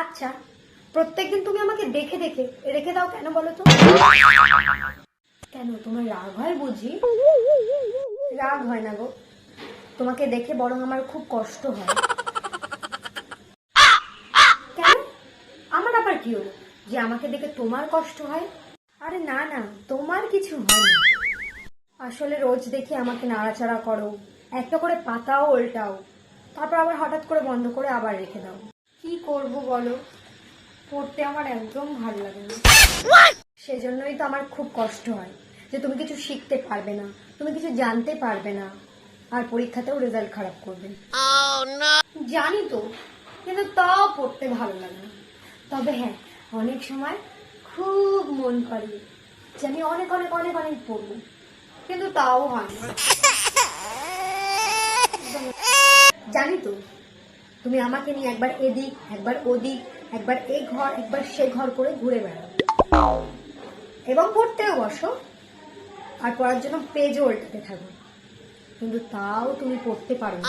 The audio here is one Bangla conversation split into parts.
আচ্ছা, প্রত্যেকদিন তুমি আমাকে দেখে দেখে রেখে দাও কেন বলো তো? কেন, তোমার রাগ হয় বুঝি? রাগ হয় না গো, তোমাকে দেখে বরং আমার খুব কষ্ট হয়। কেন, আমার আবার কি হলো যে আমাকে দেখে তোমার কষ্ট হয়? আরে না না, তোমার কিছু হয় না। আসলে রোজ দেখি আমাকে নাড়াচাড়া করো, একটা করে পাতাও উল্টাও, তারপর আবার হঠাৎ করে বন্ধ করে আবার রেখে দাও। কি করব বলো, পড়তে আমার একদম ভালো লাগে না। সেজন্যই তো আমার খুব কষ্ট হয় যে তুমি কিছু শিখতে পারবে না, তুমি কিছু জানতে পারবে না, আর পরীক্ষাতেও রেজাল্ট খারাপ করবে। জানি তো, কিন্তু তাও পড়তে ভালো লাগে না। তবে হ্যাঁ, অনেক সময় খুব মন করে যে আমি অনেক অনেক অনেক অনেক পড়বো, কিন্তু তাও হয় না। জানি তো, তুমি আমাকে নিয়ে একবার এদিক একবার ওদিক, একবার এই ঘর একবার সে ঘর করে ঘুরে বেড়াও এবং পড়তেও বসো আর পড়ার জন্য পেজও উল্টাতে থাকো, কিন্তু তাও তুমি পড়তে পারো না।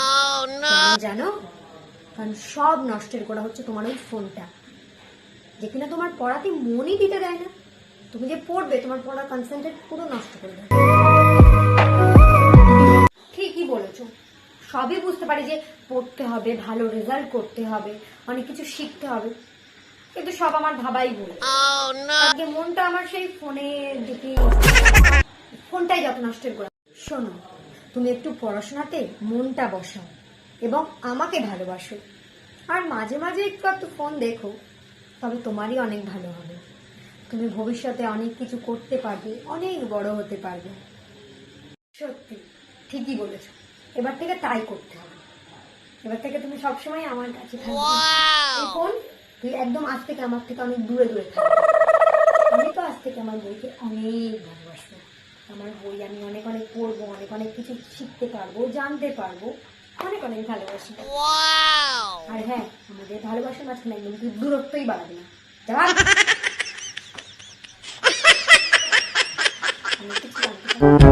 কেন জানো? কারণ সব নষ্টের গোড়া হচ্ছে তোমার ওই ফোনটা, যে কিনা তোমার পড়াতে মনই দিতে দেয় না। তুমি যে পড়বে, তোমার পড়ার কনসেন্ট্রেট পুরো নষ্ট করে দেয়। ঠিকই বলেছো, সবই বুঝতে পারি যে পড়তে হবে, ভালো রেজাল্ট করতে হবে, অনেক কিছু শিখতে হবে, কিন্তু সব আমার ভাবাই ভুল। আজকে মনটা আমার সেই ফোনের দিকে, ফোনটাই যত নষ্টের গোড়া। শোনো, তুমি একটু পড়াশোনাতে মনটা বসাও এবং আমাকে ভালোবাসো, আর মাঝে মাঝে একটু ফোন দেখো, তবে তোমারই অনেক ভালো হবে। তুমি ভবিষ্যতে অনেক কিছু করতে পারবে, অনেক বড় হতে পারবে। সত্যি, ঠিকই বলেছো, এবার থেকে তাই করতে হবে। এবার থেকে তুমি সবসময় আমার কাছে থাকবে। এই ফোন তুই একদম আজ থেকে আমার থেকে অনেক দূরে দূরে থাকবে। আমি তো আজ থেকে আমার বইকে অনেক ভালোবাসবো। আমার বই আমি অনেক অনেক পড়বো, অনেক অনেক কিছু শিখতে পারবো, জানতে পারবো, অনেক অনেক ভালোবাসি। আর হ্যাঁ, আমাদের ভালোবাসার মাঝখানে একদম তুই দূরত্বই বাড়াবি না। যা, আমি কিছু জানতে পারবো।